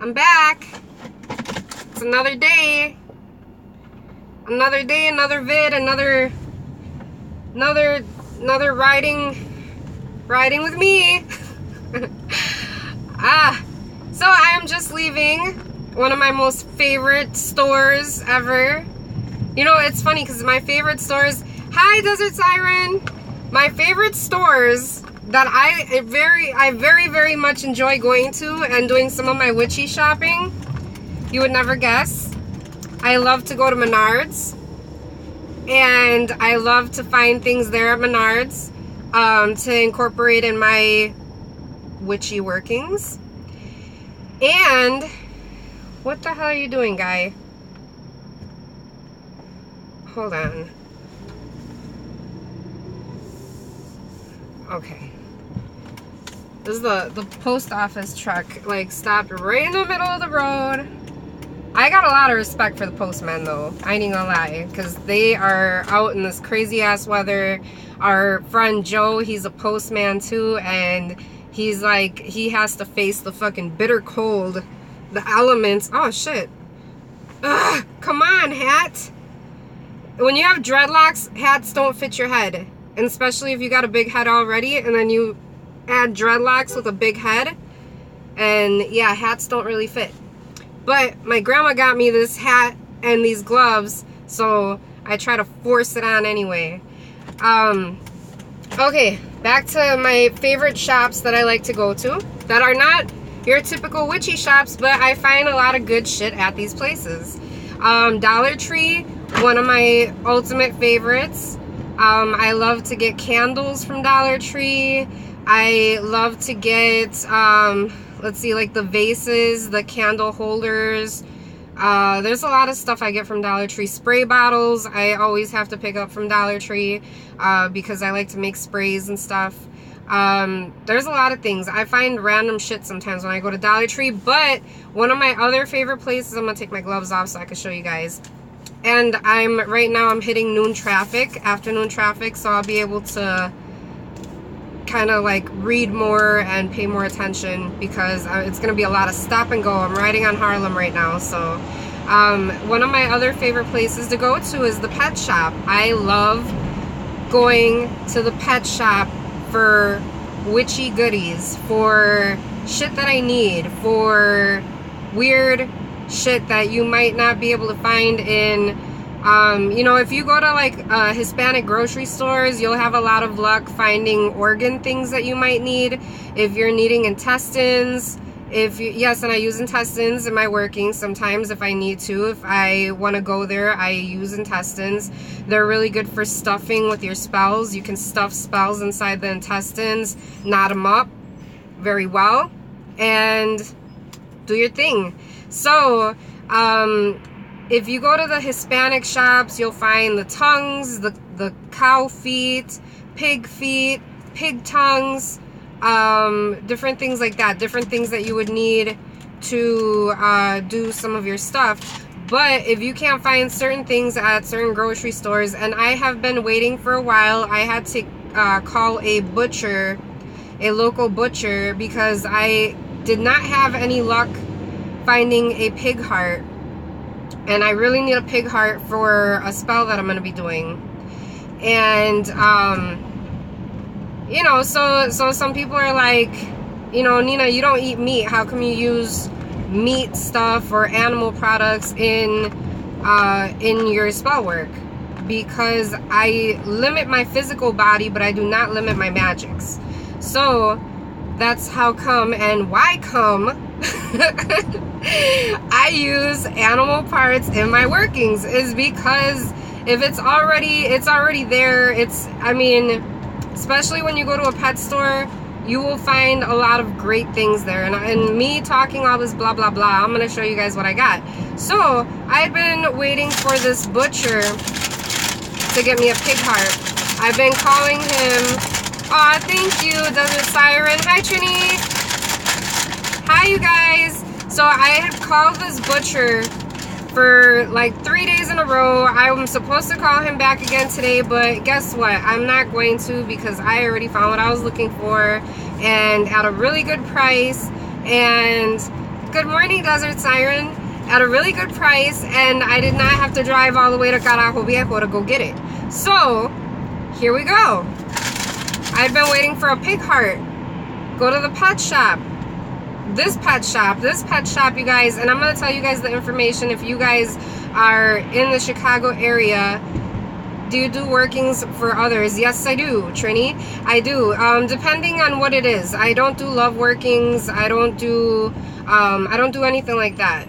I'm back. It's another day. Another day, another vid, another riding with me. So I am just leaving one of my most favorite stores ever. You know, it's funny because my favorite stores, hi Desert Siren, my favorite stores that I very much enjoy going to and doing some of my witchy shopping, you would never guess. I love to go to Menards, and I love to find things there at Menards to incorporate in my witchy workings. And what the hell are you doing, guy? Hold on. Okay. This is the post office truck, like, stopped right in the middle of the road. I got a lot of respect for the postmen, though. I ain't gonna lie, because they are out in this crazy ass weather. Our friend Joe, he's a postman too, and he's like, he has to face the fucking bitter cold, the elements. Oh shit. Ugh, come on, hat. When you have dreadlocks, hats don't fit your head. And especially if you got a big head already, and then you add dreadlocks with a big head, and yeah, hats don't really fit. But my grandma got me this hat and these gloves, so I try to force it on anyway. Okay, back to my favorite shops that I like to go to that are not your typical witchy shops, but I find a lot of good shit at these places. Dollar Tree, one of my ultimate favorites. I love to get candles from Dollar Tree. I love to get, let's see, like the vases, the candle holders. There's a lot of stuff I get from Dollar Tree. Spray bottles, I always have to pick up from Dollar Tree because I like to make sprays and stuff. There's a lot of things. I find random shit sometimes when I go to Dollar Tree, but one of my other favorite places, I'm gonna take my gloves off so I can show you guys. And right now I'm hitting afternoon traffic, so I'll be able to kind of like read more and pay more attention because it's going to be a lot of stop and go. I'm riding on Harlem right now, so one of my other favorite places to go to is the pet shop. I love going to the pet shop for witchy goodies, for shit that I need, for weird shit that you might not be able to find in you know, if you go to like Hispanic grocery stores, you'll have a lot of luck finding organ things that you might need. If you're needing intestines, yes, and I use intestines in my working sometimes if I need to. If I want to go there, I use intestines. They're really good for stuffing with your spells. You can stuff spells inside the intestines, knot them up very well, and do your thing. So, if you go to the Hispanic shops, you'll find the tongues, the cow feet, pig tongues, different things like that. Different things that you would need to do some of your stuff. But if you can't find certain things at certain grocery stores, and I have been waiting for a while, I had to call a butcher, a local butcher, because I did not have any luck finding a pig heart. And I really need a pig heart for a spell that I'm going to be doing. And, you know, so some people are like, you know, Nina, you don't eat meat. How come you use meat stuff or animal products in your spell work? Because I limit my physical body, but I do not limit my magics. So that's how come and why come I use animal parts in my workings, is because if it's already there. I mean, especially when you go to a pet store, you will find a lot of great things there. And me talking all this blah blah blah, I'm gonna show you guys what I got. So I've been waiting for this butcher to get me a pig heart. I've been calling him. Aw, thank you, Desert Siren. Hi, Trini. Hi, you guys. So I had called this butcher for like 3 days in a row. I'm supposed to call him back again today, but guess what? I'm not going to, because I already found what I was looking for and at a really good price. And Good Morning Desert Siren at a really good price, and I did not have to drive all the way to Carajo Viejo to go get it. So, here we go. I've been waiting for a pig heart. Go to the pet shop. This pet shop, you guys, and I'm going to tell you guys the information if you guys are in the Chicago area. Do you do workings for others? Yes, I do, Trini. I do. Depending on what it is. I don't do love workings. I don't do anything like that.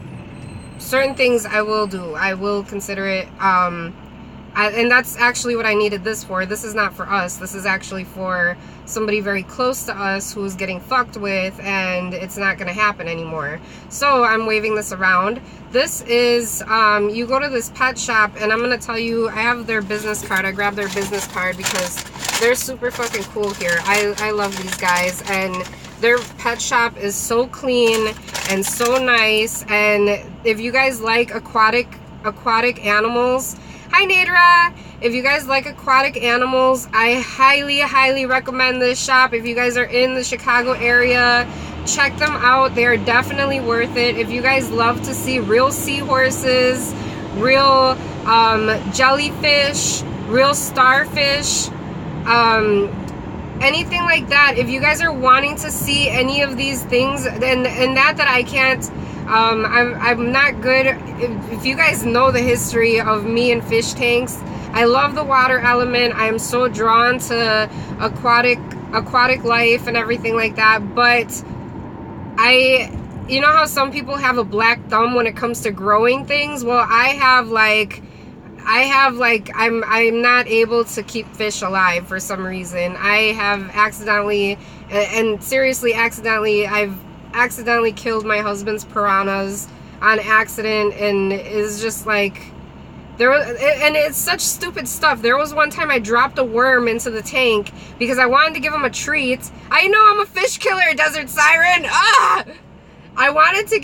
Certain things I will do. I will consider it. And that's actually what I needed this for. This is not for us. This is actually for somebody very close to us who's getting fucked with, and it's not going to happen anymore. So I'm waving this around. This is, you go to this pet shop, and I'm going to tell you, I have their business card. I grabbed their business card because they're super fucking cool here. I love these guys, and their pet shop is so clean and so nice. And if you guys like aquatic animals, hi Nadra! If you guys like aquatic animals, I highly recommend this shop. If you guys are in the Chicago area, check them out. They are definitely worth it. If you guys love to see real seahorses, real jellyfish, real starfish, anything like that, if you guys are wanting to see any of these things, and that I can't, I'm not good. If you guys know the history of me and fish tanks, I love the water element. I am so drawn to aquatic life and everything like that. But you know how some people have a black thumb when it comes to growing things? Well, I'm not able to keep fish alive for some reason. I have accidentally, and seriously accidentally, I've accidentally killed my husband's piranhas on accident, and it's just like, and it's such stupid stuff. There was one time I dropped a worm into the tank because I wanted to give him a treat. I know I'm a fish killer, Desert Siren. I wanted to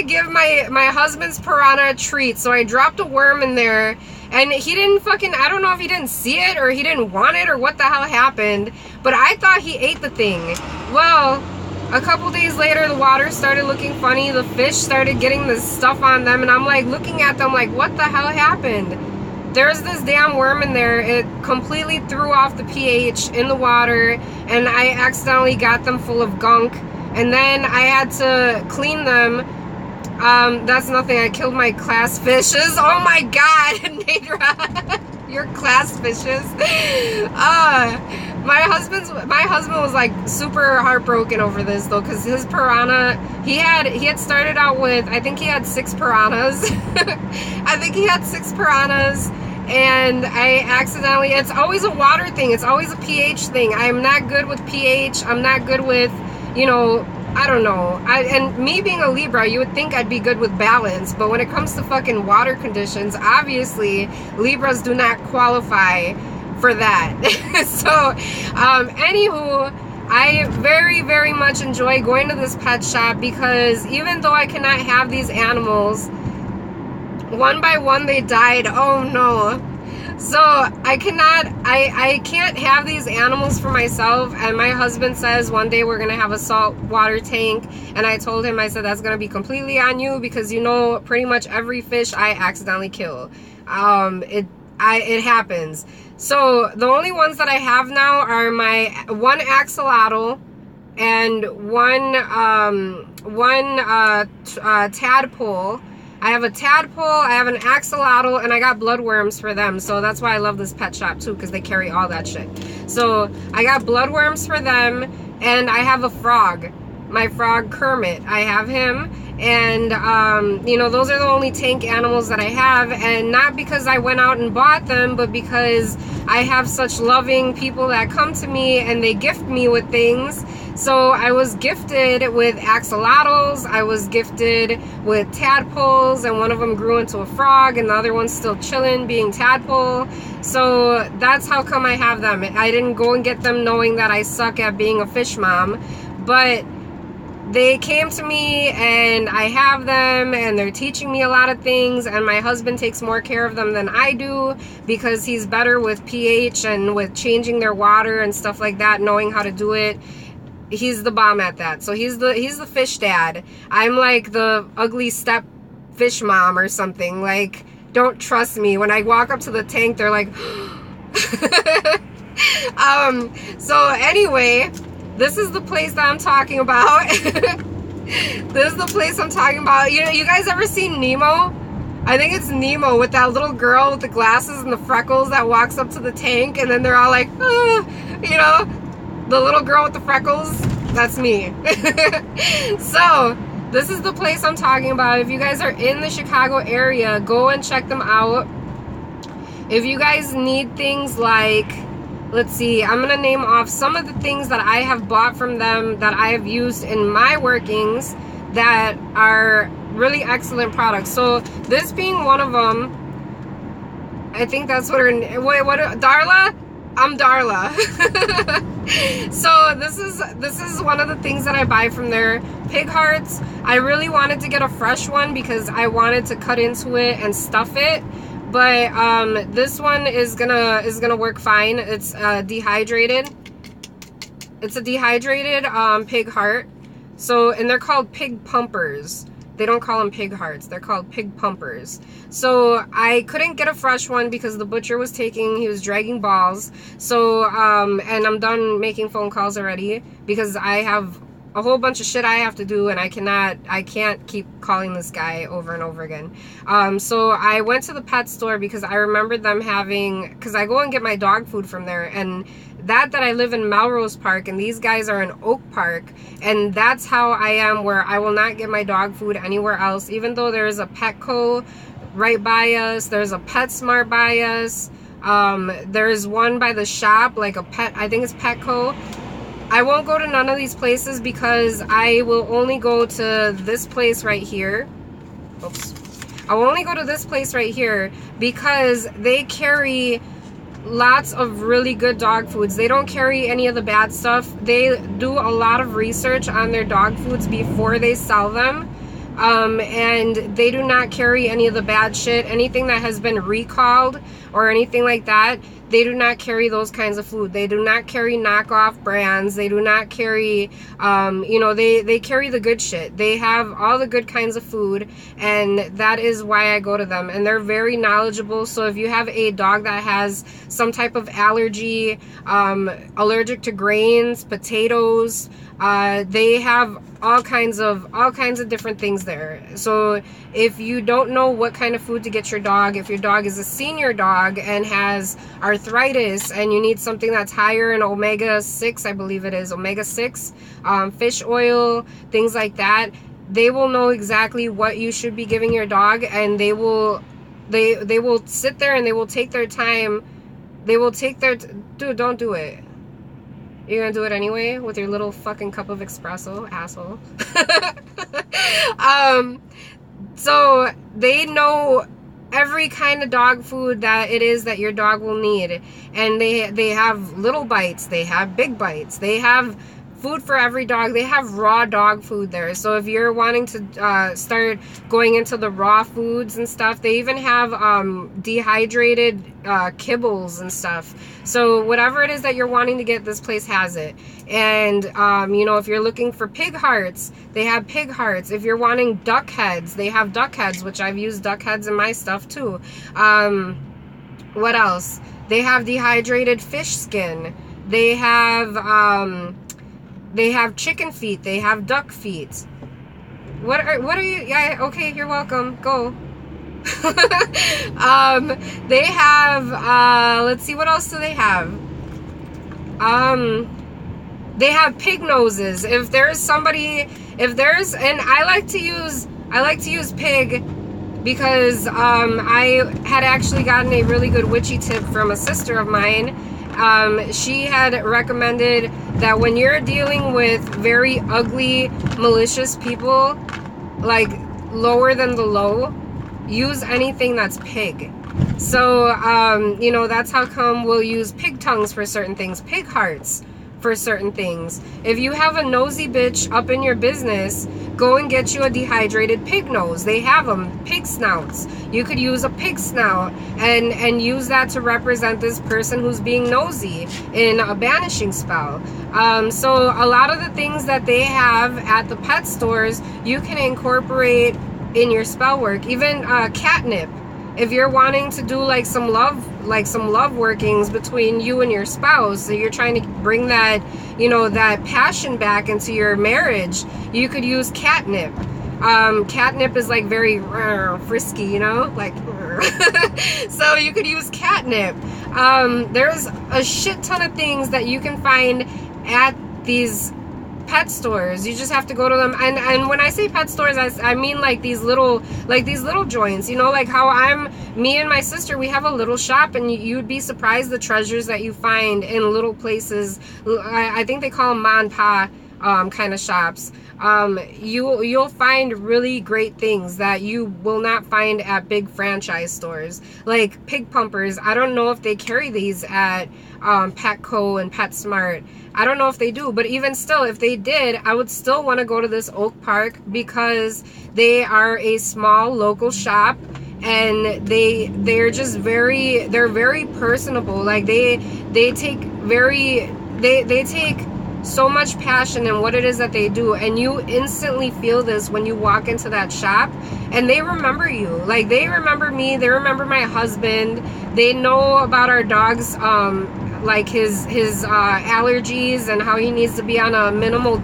give my husband's piranha a treat, so I dropped a worm in there, and he didn't fucking, I don't know if he didn't see it or he didn't want it or what the hell happened, but I thought he ate the thing. Well, a couple days later, the water started looking funny. The fish started getting this stuff on them, and I'm like looking at them like, what the hell happened? There's this damn worm in there. It completely threw off the pH in the water, and I accidentally got them full of gunk, and then I had to clean them. That's nothing. I killed my class fishes. Oh my god, Nadra. Your class fishes. My husband was like super heartbroken over this though, because his piranha, he had started out with, I think he had 6 piranhas. I think he had 6 piranhas, and I accidentally, it's always a water thing, it's always a pH thing. I'm not good with pH. I'm not good with, you know, I don't know. And me being a Libra, you would think I'd be good with balance, but when it comes to fucking water conditions, obviously Libras do not qualify for that. So, anywho, I very much enjoy going to this pet shop because even though I cannot have these animals, one by one they died. Oh no. So I can't have these animals for myself, and my husband says one day we're gonna have a salt water tank, and I told him, I said, that's gonna be completely on you, because you know pretty much every fish I accidentally kill. It happens. So the only ones that I have now are my one axolotl and one tadpole. I have a tadpole, I have an axolotl, and I got bloodworms for them. So that's why I love this pet shop too, because they carry all that shit. So I got bloodworms for them, and I have a frog. My frog Kermit, I have him. And, you know, those are the only tank animals that I have. And not because I went out and bought them, but because I have such loving people that come to me and they gift me with things. So I was gifted with axolotls, I was gifted with tadpoles, and one of them grew into a frog, and the other one's still chilling being tadpole. So that's how come I have them. I didn't go and get them knowing that I suck at being a fish mom, but they came to me and I have them, and they're teaching me a lot of things, and my husband takes more care of them than I do because he's better with pH and with changing their water and stuff like that, knowing how to do it. he's the bomb at that. So he's the fish dad. I'm like the ugly step fish mom or something. Like, don't trust me. When I walk up to the tank, they're like so anyway, this is the place that I'm talking about. This is the place I'm talking about. You guys ever seen Nemo? I think it's Nemo with that little girl with the glasses and the freckles that walks up to the tank, and then they're all like, you know, the little girl with the freckles. That's me. So this is the place I'm talking about. If you guys are in the Chicago area, go and check them out. If you guys need things like, let's see, I'm gonna name off some of the things that I have bought from them that I have used in my workings that are really excellent products. So this being one of them, I think that's what her, what Darla? I'm Darla. So this is one of the things that I buy from their pig hearts. I really wanted to get a fresh one because I wanted to cut into it and stuff it, but this one is gonna work fine. It's dehydrated. It's a dehydrated pig heart. So, and they're called pig pumpers. They don't call them pig hearts. They're called pig pumpers. So I couldn't get a fresh one because the butcher was he was dragging balls. So, and I'm done making phone calls already because I have a whole bunch of shit I have to do, and I can't keep calling this guy over and over again. So I went to the pet store because I remembered them having, because I go and get my dog food from there, and that I live in Melrose Park and these guys are in Oak Park, and that's how I am, where I will not get my dog food anywhere else, even though there's a Petco right by us, there's a PetSmart by us, there's one by the shop, like I think it's Petco. I won't go to none of these places because I will only go to this place right here. Oops. I will only go to this place right here because they carry lots of really good dog foods. They don't carry any of the bad stuff. They do a lot of research on their dog foods before they sell them. And they do not carry any of the bad shit. Anything that has been recalled or anything like that, they do not carry those kinds of food. They do not carry knockoff brands. They do not carry, you know, they carry the good shit. They have all the good kinds of food, and that is why I go to them. And they're very knowledgeable. So if you have a dog that has some type of allergy, allergic to grains, potatoes, they have all kinds of different things there. So if you don't know what kind of food to get your dog, if your dog is a senior dog and has arthritis and you need something that's higher in omega-6, I believe it is omega-6, fish oil, things like that, they will know exactly what you should be giving your dog, and they will sit there and they will take their time. They will take their dude, don't do it. You're gonna do it anyway with your little fucking cup of espresso, asshole. So they know every kind of dog food that it is that your dog will need, and they have little bites, they have big bites, they have food for every dog. They have raw dog food there. So if you're wanting to start going into the raw foods and stuff, they even have dehydrated kibbles and stuff. So whatever it is that you're wanting to get, this place has it. And you know, if you're looking for pig hearts, they have pig hearts. If you're wanting duck heads, they have duck heads, which I've used duck heads in my stuff too. What else? They have dehydrated fish skin. They have chicken feet. They have duck feet. What are you? Yeah, okay, you're welcome. Go. They have let's see, what else do they have? They have pig noses. And I like to use pig because I had actually gotten a really good witchy tip from a sister of mine. She had recommended that when you're dealing with very ugly, malicious people, like lower than the low, use anything that's pig. So, you know, that's how come we'll use pig tongues for certain things, pig hearts for certain things. If you have a nosy bitch up in your business, go and get you a dehydrated pig nose. They have them, pig snouts. You could use a pig snout and use that to represent this person who's being nosy in a banishing spell. So a lot of the things that they have at the pet stores, you can incorporate in your spell work. Even catnip. If you're wanting to do like some love workings between you and your spouse, so you're trying to bring that, you know, that passion back into your marriage, you could use catnip. Catnip is like very frisky, you know, like so you could use catnip. There's a shit ton of things that you can find at these pet stores. You just have to go to them, and when I say pet stores, I mean like these little joints, you know, like how me and my sister, we have a little shop, and you'd be surprised the treasures that you find in little places. I think they call them ma and pa kind of shops. You'll find really great things that you will not find at big franchise stores, like pig pumpers. I don't know if they carry these at Petco and PetSmart. I don't know if they do, but even still, if they did, I would still want to go to this Oak Park, because they are a small local shop, and they're just very personable. Like they take so much passion in what it is that they do, and you instantly feel this when you walk into that shop, and they remember you. Like, they remember me, they remember my husband, they know about our dog's like his allergies and how he needs to be on a minimal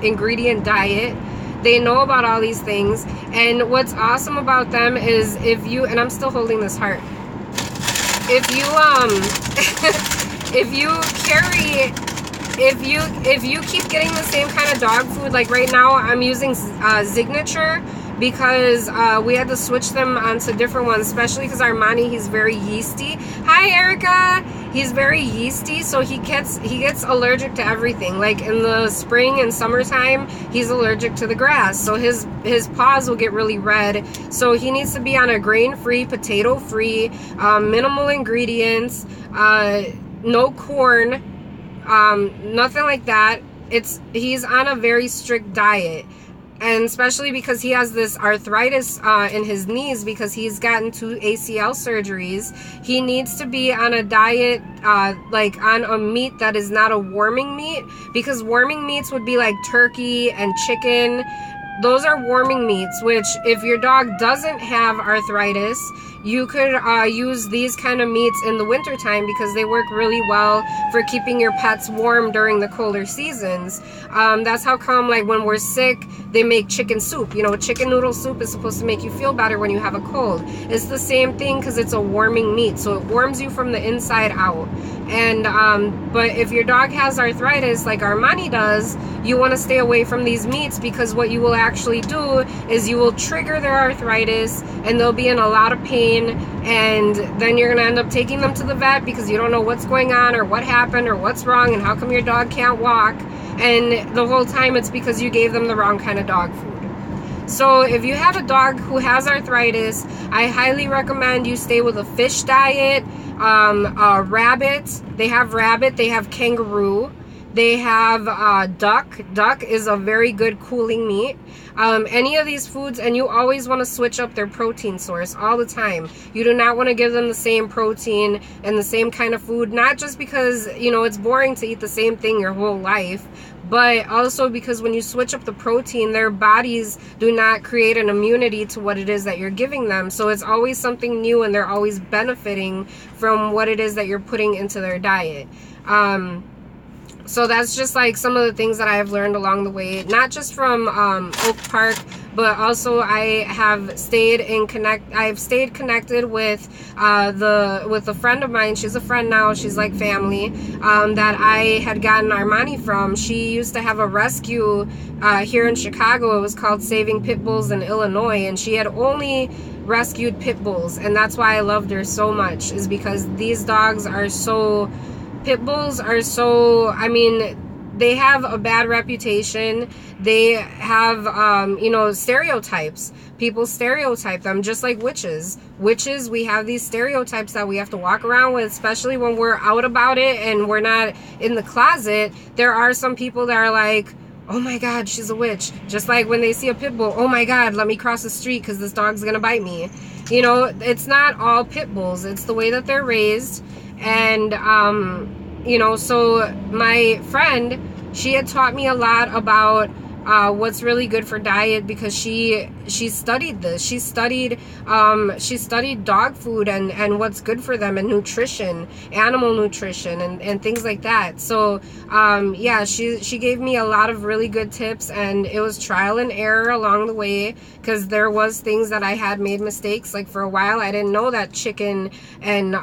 ingredient diet. They know about all these things, and what's awesome about them is if you, and I'm still holding this heart, if you keep getting the same kind of dog food, like right now I'm using Signature, because we had to switch them onto different ones, especially because Armani, he's very yeasty. Hi Erica! He's very yeasty, so he gets allergic to everything. Like in the spring and summertime, he's allergic to the grass, so his paws will get really red. So he needs to be on a grain-free, potato-free, minimal ingredients, no corn, nothing like that. He's on a very strict diet, and especially because he has this arthritis in his knees, because he's gotten 2 ACL surgeries. He needs to be on a diet, like on a meat that is not a warming meat, because warming meats would be like turkey and chicken. Those are warming meats, which if your dog doesn't have arthritis, you could use these kind of meats in the wintertime, because they work really well for keeping your pets warm during the colder seasons. That's how come, like, when we're sick, they make chicken soup. You know, chicken noodle soup is supposed to make you feel better when you have a cold. It's the same thing, because it's a warming meat, so it warms you from the inside out. And but if your dog has arthritis like Armani does, you want to stay away from these meats, because what you will actually do is you will trigger their arthritis, and they'll be in a lot of pain, and then you're going to end up taking them to the vet because you don't know what's going on or what happened or what's wrong and how come your dog can't walk, and the whole time it's because you gave them the wrong kind of dog food. So if you have a dog who has arthritis, I highly recommend you stay with a fish diet. Rabbit, they have kangaroo, they have duck. Duck is a very good cooling meat. Any of these foods, and you always want to switch up their protein source all the time. You do not want to give them the same protein and the same kind of food, not just because, you know, it's boring to eat the same thing your whole life, but also because when you switch up the protein, their bodies do not create an immunity to what it is that you're giving them. So it's always something new, and they're always benefiting from what it is that you're putting into their diet. So that's just like some of the things that I have learned along the way, not just from Oak Park, but also I have stayed connected with a friend of mine. She's a friend now, she's like family, that I had gotten Armani from. She used to have a rescue here in Chicago. It was called Saving Pit Bulls in Illinois, and she had only rescued pit bulls, and that's why I loved her so much, is because these dogs are so... Pit bulls are so, I mean, they have a bad reputation. They have, you know, stereotypes. People stereotype them, just like witches. Witches, we have these stereotypes that we have to walk around with, especially when we're out about it and we're not in the closet. There are some people that are like, oh my God, she's a witch. Just like when they see a pit bull, oh my God, let me cross the street because this dog's gonna bite me. You know, it's not all pit bulls. It's the way that they're raised. And you know, so my friend, she had taught me a lot about what's really good for diet, because she studied this. She studied dog food and what's good for them, and nutrition, animal nutrition, and things like that. So yeah, she gave me a lot of really good tips, and it was trial and error along the way, because there was things that I had made mistakes. Like for a while I didn't know that chicken and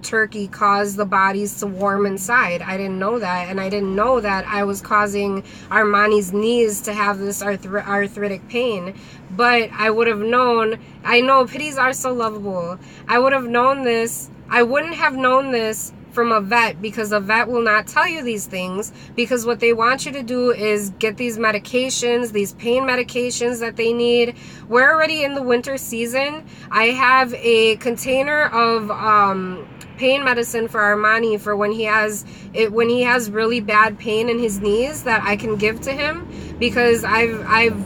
turkey cause the bodies to warm inside. I didn't know that, and I didn't know that I was causing Armani's knees to have this arthritic pain. But I would have known. I know pitties are so lovable. I would have known this. I wouldn't have known this from a vet, because a vet will not tell you these things, because what they want you to do is get these medications, these pain medications that they need. We're already in the winter season. I have a container of pain medicine for Armani for when he has really bad pain in his knees that I can give to him, because I've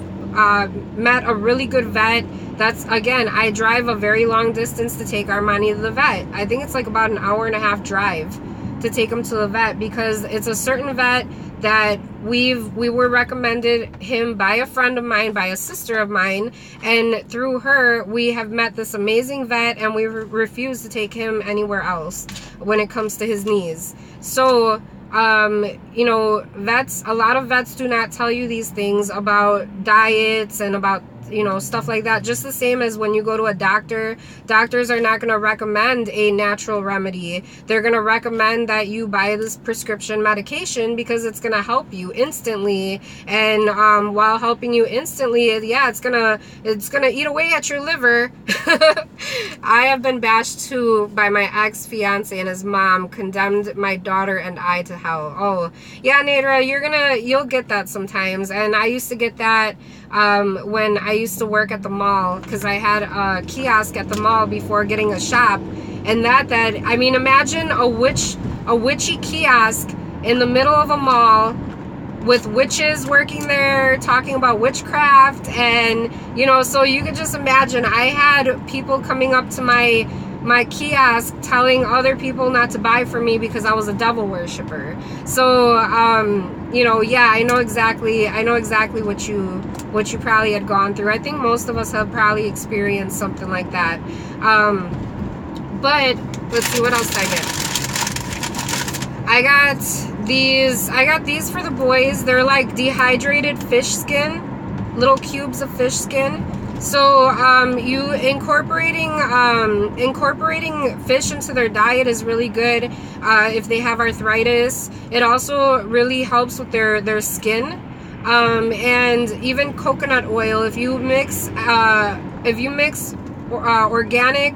met a really good vet. That's, again, I drive a very long distance to take Armani to the vet. I think it's like about an hour and a half drive to take him to the vet, because it's a certain vet that we were recommended him by a friend of mine, by a sister of mine, and through her we have met this amazing vet, and we refuse to take him anywhere else when it comes to his knees. So you know, a lot of vets do not tell you these things about diets and about, you know, stuff like that. Just the same as when you go to a doctor, doctors are not going to recommend a natural remedy. They're going to recommend that you buy this prescription medication because it's going to help you instantly. And while helping you instantly, yeah, it's gonna eat away at your liver. I have been bashed too by my ex-fiance, and his mom condemned my daughter and I to hell. Oh yeah, Nadra, you'll get that sometimes. And I used to get that when I used to work at the mall, because I had a kiosk at the mall before getting a shop. And that I mean, imagine a witchy kiosk in the middle of a mall with witches working there talking about witchcraft. And you know, so you could just imagine, I had people coming up to my kiosk telling other people not to buy from me because I was a devil worshiper. So you know, yeah, I know exactly what you probably had gone through. I think most of us have probably experienced something like that. But let's see, what else did I get? I got these for the boys. They're like dehydrated fish skin, little cubes of fish skin. So you incorporating fish into their diet is really good if they have arthritis. It also really helps with their skin, and even coconut oil. If you mix organic,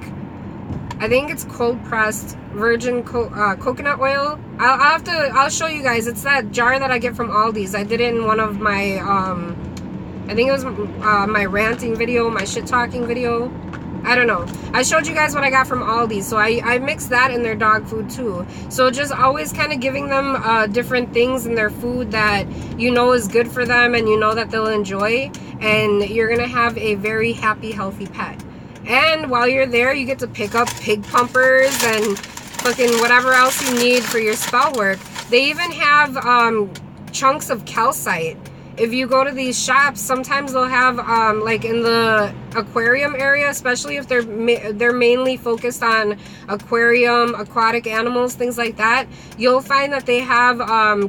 I think it's cold pressed virgin coconut oil. I'll show you guys. It's that jar that I get from Aldi's. I did it in one of my I think it was my ranting video, my shit talking video. I don't know. I showed you guys what I got from Aldi. So I mixed that in their dog food too. So just always kind of giving them different things in their food that you know is good for them, and you know that they'll enjoy. And you're going to have a very happy, healthy pet. And while you're there, you get to pick up pig pumpers and fucking whatever else you need for your spell work. They even have chunks of calcite. If you go to these shops, sometimes they'll have like in the aquarium area, especially if they're mainly focused on aquarium, aquatic animals, things like that. You'll find that they have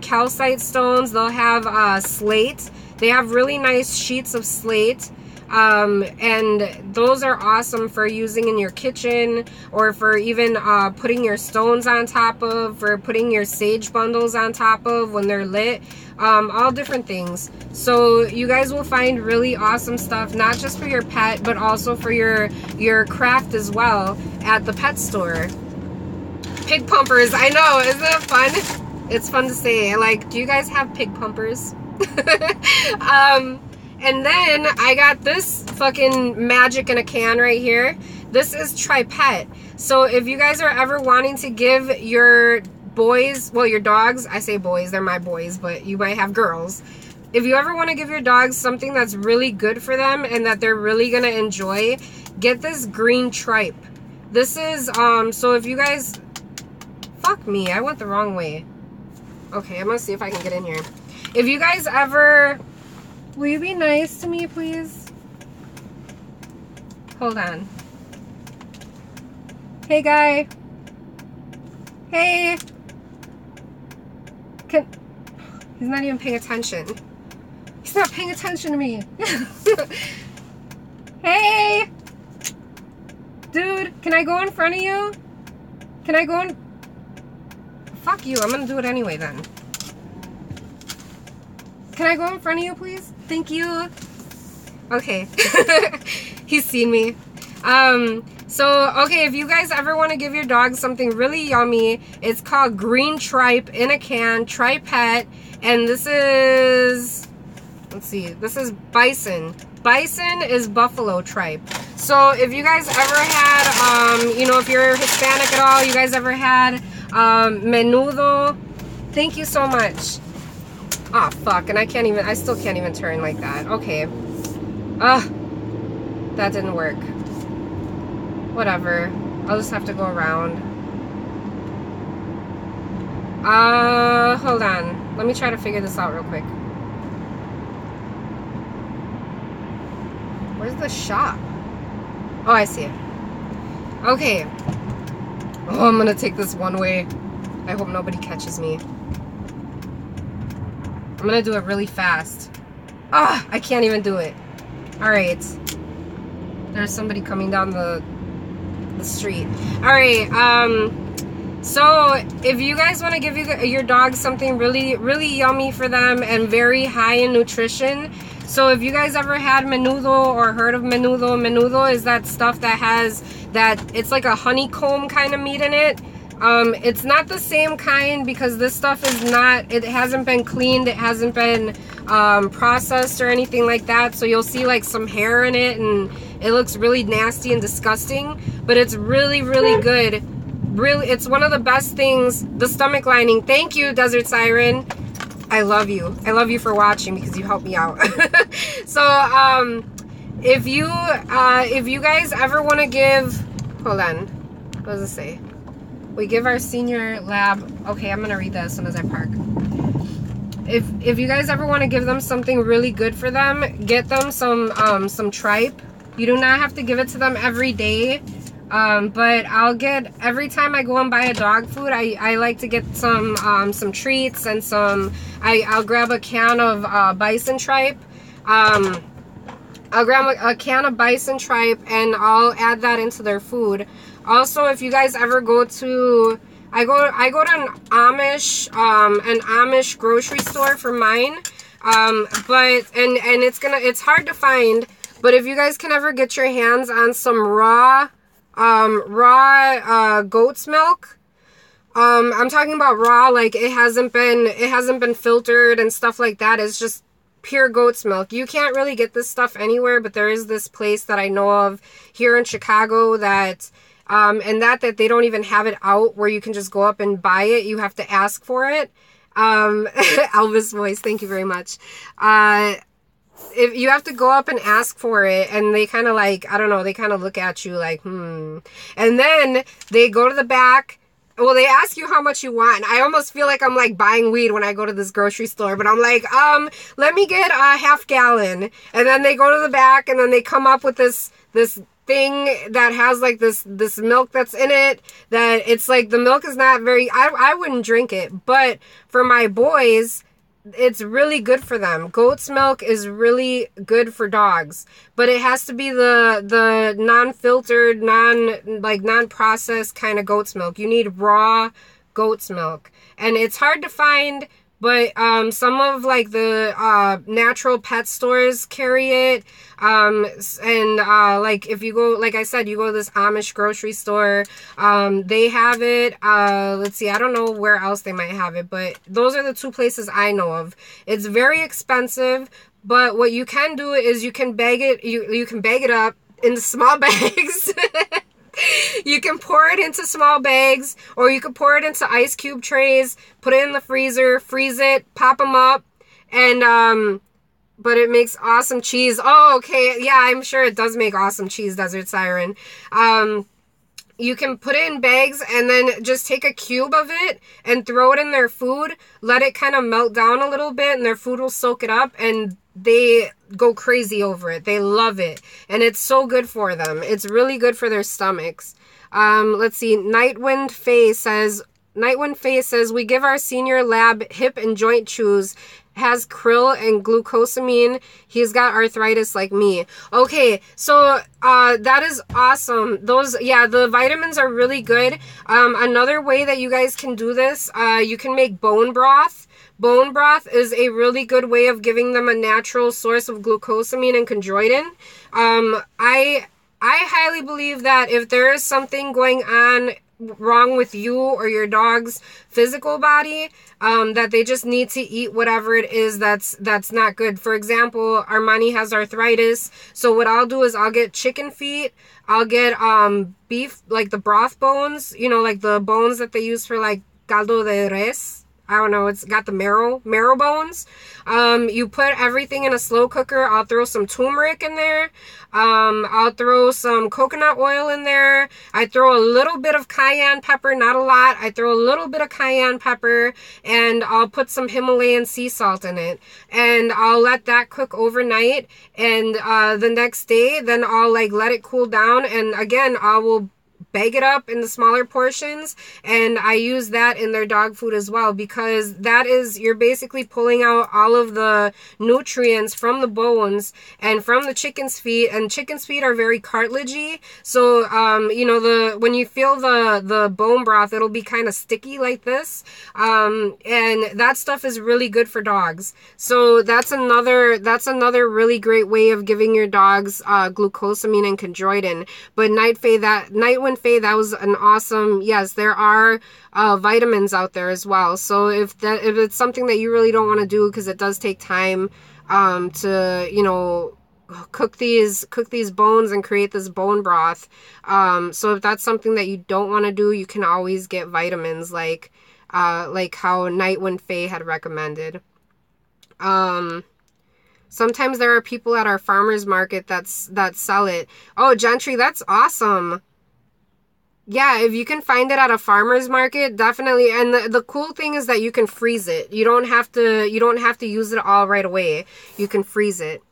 calcite stones. They'll have slate. They have really nice sheets of slate. And those are awesome for using in your kitchen, or for even putting your stones on top of, for putting your sage bundles on top of when they're lit. All different things. So you guys will find really awesome stuff, not just for your pet, but also for your craft as well at the pet store. Pig pumpers, I know, isn't it fun? It's fun to say. Like, do you guys have pig pumpers? And then I got this fucking magic in a can right here. This is Tripet. So if you guys are ever wanting to give your boys, well, your dogs, I say boys, they're my boys, but you might have girls. If you ever want to give your dogs something that's really good for them and that they're really going to enjoy, get this green tripe. This is, so if you guys, fuck me. I went the wrong way. Okay, I'm gonna see if I can get in here. If you guys ever... Will you be nice to me, please? Hold on. Hey, guy. Hey. He's not even paying attention. He's not paying attention to me. Hey. Dude, can I go in front of you? Can I go in? Fuck you. I'm gonna do it anyway then. Can I go in front of you, please? Thank you. Okay. He's seen me. Okay, if you guys ever want to give your dog something really yummy, it's called green tripe in a can, tripet, and this is, let's see, this is bison. Bison is buffalo tripe. So if you guys ever had, you know, if you're Hispanic at all, you guys ever had menudo? Thank you so much. Oh, fuck, and I still can't even turn like that. Okay. That didn't work. Whatever. I'll just have to go around. Hold on. Let me try to figure this out real quick. Where's the shop? Oh, I see it. Okay. Oh, I'm gonna take this one way. I hope nobody catches me. I'm gonna do it really fast. I can't even do it. Alright. There's somebody coming down the street. Alright, so if you guys want to give your dog something really, really yummy for them and very high in nutrition, so if you guys ever had menudo or heard of menudo, menudo is that stuff that has it's like a honeycomb kind of meat in it. It's not the same kind because this stuff is not, it hasn't been cleaned, it hasn't been processed or anything like that, so you'll see like some hair in it and it looks really nasty and disgusting, but it's really, really good. Really, it's one of the best things. The stomach lining. Thank you, Desert Siren. I love you. I love you for watching because you helped me out. So, if you guys ever want to give, hold on, what does it say? We give our senior lab. Okay, I'm gonna read that as soon as I park. If you guys ever want to give them something really good for them, get them some tripe. You do not have to give it to them every day. But I'll get, every time I go and buy a dog food, I like to get some treats and I'll grab a can of bison tripe. I'll grab a can of bison tripe and I'll add that into their food. Also, if you guys ever go to, I go to an Amish grocery store for mine. But it's hard to find, but if you guys can ever get your hands on some raw goat's milk. I'm talking about raw, like it hasn't been filtered and stuff like that. It's just pure goat's milk. You can't really get this stuff anywhere, but there is this place that I know of here in Chicago that and that they don't even have it out where you can just go up and buy it. You have to ask for it. Elvis voice, thank you very much. If you have to go up and ask for it, and they kind of like, I don't know, they kind of look at you like, and then they go to the back. Well, they ask you how much you want. I almost feel like I'm like buying weed when I go to this grocery store, but I'm like, let me get a half gallon. And then they go to the back and then they come up with this thing that has like this milk that's in it, that it's like the milk is not very, I wouldn't drink it, but for my boys, it's really good for them. Goat's milk is really good for dogs, but it has to be the non-filtered, non-processed kind of goat's milk. You need raw goat's milk, and it's hard to find, but some of like the natural pet stores carry it. Like if you go, like I said, you go to this Amish grocery store, they have it. Let's see, I don't know where else they might have it, but those are the two places I know of. It's very expensive, but what you can do is you can bag it, you can bag it up into small bags. You can pour it into small bags, or you can pour it into ice cube trays, put it in the freezer, freeze it, pop them up, and but it makes awesome cheese. Oh, okay, yeah, I'm sure it does make awesome cheese, Desert Siren. You can put it in bags and then just take a cube of it and throw it in their food. Let it kind of melt down a little bit and their food will soak it up, and they go crazy over it. They love it. And it's so good for them. It's really good for their stomachs. Let's see. Nightwind Faye says, we give our senior lab hip and joint chews. Has krill and glucosamine. He's got arthritis like me. Okay, so that is awesome. Those, yeah, the vitamins are really good. Another way that you guys can do this, you can make bone broth. Bone broth is a really good way of giving them a natural source of glucosamine and chondroitin. I highly believe that if there is something going on wrong with you or your dog's physical body, that they just need to eat whatever it is that's not good. For example, Armani has arthritis, so what I'll do is I'll get chicken feet, I'll get beef, like the broth bones, you know, like the bones that they use for like caldo de res. I don't know, it's got the marrow bones. You put everything in a slow cooker. I'll throw some turmeric in there. I'll throw some coconut oil in there. I throw a little bit of cayenne pepper, not a lot. I throw a little bit of cayenne pepper, and I'll put some Himalayan sea salt in it. And I'll let that cook overnight. And the next day, then I'll like let it cool down. And again, I will bag it up in the smaller portions, and I use that in their dog food as well, because that is, you're basically pulling out all of the nutrients from the bones and from the chicken's feet, and chicken's feet are very cartilagey, so you know, when you feel the bone broth, it'll be kind of sticky like this, and that stuff is really good for dogs. So that's another really great way of giving your dogs glucosamine and chondroitin. But Nightwind Faye, that was an awesome, yes, there are vitamins out there as well. So if it's something that you really don't want to do, because it does take time to, you know, cook these bones and create this bone broth. So if that's something that you don't want to do, you can always get vitamins like how Nightwind Faye had recommended. Sometimes there are people at our farmers market that sell it. Oh, Gentry, that's awesome. Yeah, if you can find it at a farmer's market, definitely. And the cool thing is that you can freeze it. You don't have to use it all right away. You can freeze it.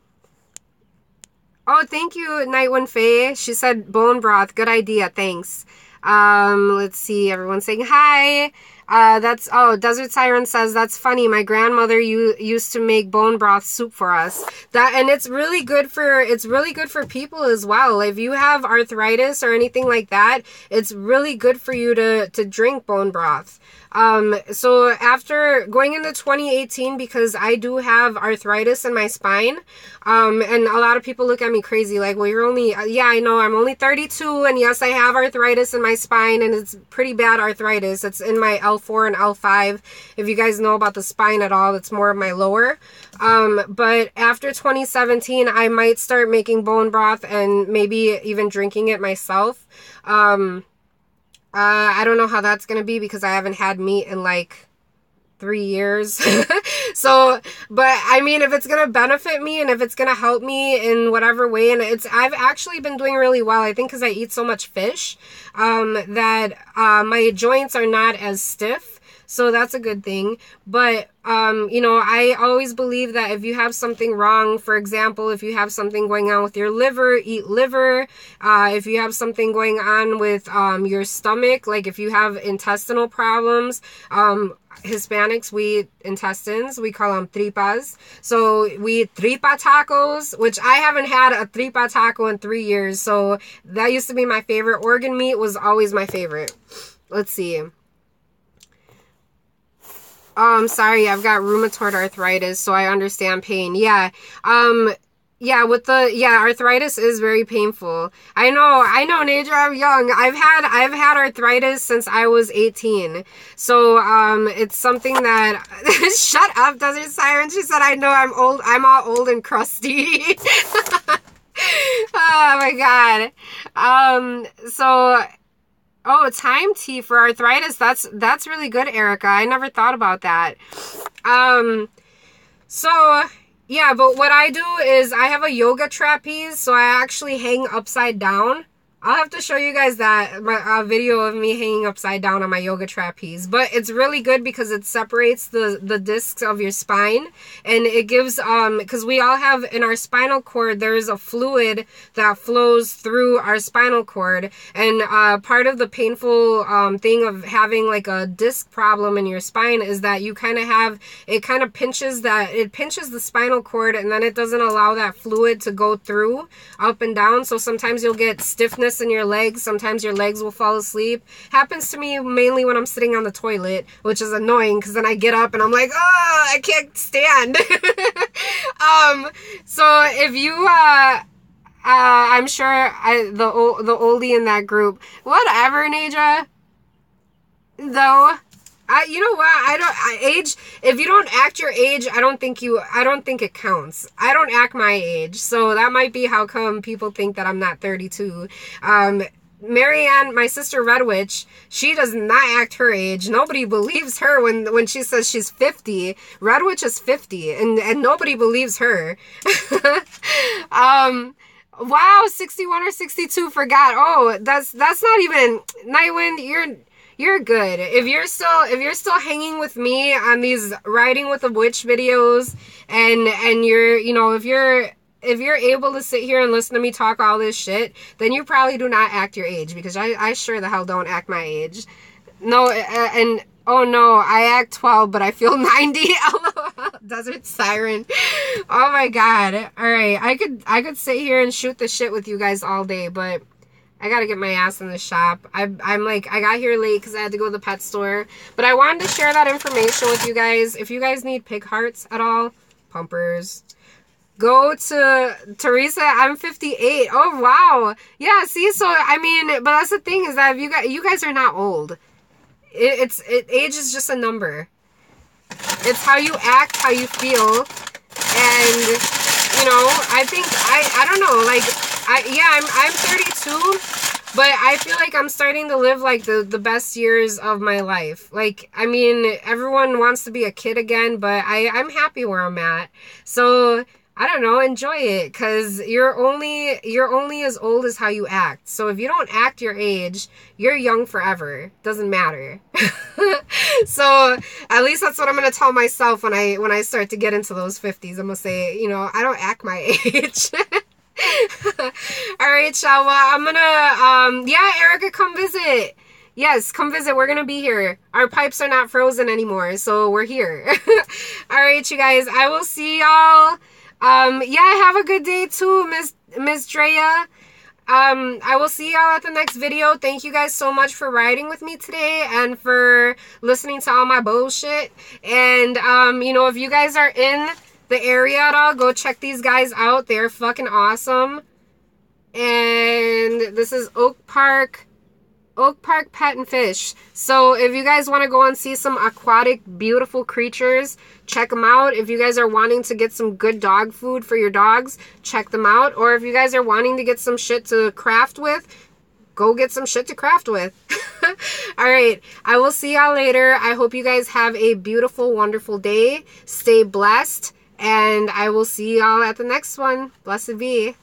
Oh, thank you, Nightwind Faye. She said bone broth. Good idea. Thanks. Let's see. Everyone's saying hi. Desert Siren says, that's funny. My grandmother used to make bone broth soup for us. And it's really good for people as well. If you have arthritis or anything like that, it's really good for you to drink bone broth. So after going into 2018, because I do have arthritis in my spine, and a lot of people look at me crazy, like, well, you're only, yeah, I know, I'm only 32, and yes, I have arthritis in my spine, and it's pretty bad arthritis. It's in my L4 and L5. If you guys know about the spine at all, it's more of my lower. But after 2017, I might start making bone broth and maybe even drinking it myself. I don't know how that's going to be, because I haven't had meat in like 3 years. So, but I mean, if it's going to benefit me and if it's going to help me in whatever way, and I've actually been doing really well, I think, because I eat so much fish, that my joints are not as stiff. So that's a good thing. But, you know, I always believe that if you have something wrong, for example, if you have something going on with your liver, eat liver. If you have something going on with your stomach, like if you have intestinal problems, Hispanics, we eat intestines. We call them tripas. So we eat tripa tacos, which I haven't had a tripa taco in 3 years. So that used to be my favorite. Organ meat was always my favorite. Let's see. Oh, I'm sorry, I've got rheumatoid arthritis, so I understand pain. Yeah. Yeah, arthritis is very painful. I know, Nature, I'm young. I've had arthritis since I was 18. So, it's something that, shut up, Desert Siren. She said, I know, I'm old. I'm all old and crusty. Oh my God. Oh, time tea for arthritis. That's really good, Erica. I never thought about that. So yeah, but what I do is I have a yoga trapeze, so I actually hang upside down. I'll have to show you guys that video of me hanging upside down on my yoga trapeze. But it's really good because it separates the discs of your spine, and it gives because we all have in our spinal cord, there's a fluid that flows through our spinal cord, and part of the painful thing of having like a disc problem in your spine is that you kind of have, it kind of pinches the spinal cord, and then it doesn't allow that fluid to go through up and down. So sometimes you'll get stiffness in your legs. Sometimes your legs will fall asleep. Happens to me mainly when I'm sitting on the toilet, which is annoying because then I get up and I'm like, oh, I can't stand. So if you I'm sure the oldie in that group, whatever, Naja, though, you know what, age, if you don't act your age, I don't think it counts. I don't act my age, so that might be how come people think that I'm not 32. Marianne, my sister Red Witch, she does not act her age. Nobody believes her when she says she's 50. Red Witch is 50, and nobody believes her. Wow, 61 or 62, forgot. Oh, that's not even, Nightwind, you're good. If you're still hanging with me on these Riding with a Witch videos, and you're, you know, if you're able to sit here and listen to me talk all this shit, then you probably do not act your age, because I sure the hell don't act my age. No, and oh no, I act 12, but I feel 90. Desert Siren. Oh my god. All right, I could sit here and shoot the shit with you guys all day, but I gotta get my ass in the shop. I'm like, I got here late because I had to go to the pet store. But I wanted to share that information with you guys. If you guys need pig hearts at all, pumpers, go to Teresa. I'm 58. Oh, wow. Yeah, see, so, I mean, but that's the thing is that if you guys are not old. Age is just a number. It's how you act, how you feel. And, you know, I think, I don't know, like, I'm 32, but I feel like I'm starting to live like the best years of my life. Like, I mean, everyone wants to be a kid again, but I'm happy where I'm at. So, I don't know, enjoy it, because you're only as old as how you act. So if you don't act your age, you're young forever. Doesn't matter. So at least that's what I'm gonna tell myself when I start to get into those 50s. I'm gonna say, you know, I don't act my age. All right, y'all. Well, I'm gonna yeah, Erica, come visit. Yes, come visit. We're gonna be here. Our pipes are not frozen anymore, so we're here. All right, you guys. I will see y'all. Yeah, have a good day too, Miss Drea. I will see y'all at the next video. Thank you guys so much for riding with me today and for listening to all my bullshit. And, you know, if you guys are in the area at all, go check these guys out. They're fucking awesome. And this is Oak Park Pet and Fish. So if you guys want to go and see some aquatic, beautiful creatures, check them out. If you guys are wanting to get some good dog food for your dogs, check them out. Or if you guys are wanting to get some shit to craft with, go get some shit to craft with. All right, I will see y'all later. I hope you guys have a beautiful, wonderful day. Stay blessed, and I will see y'all at the next one. Blessed be.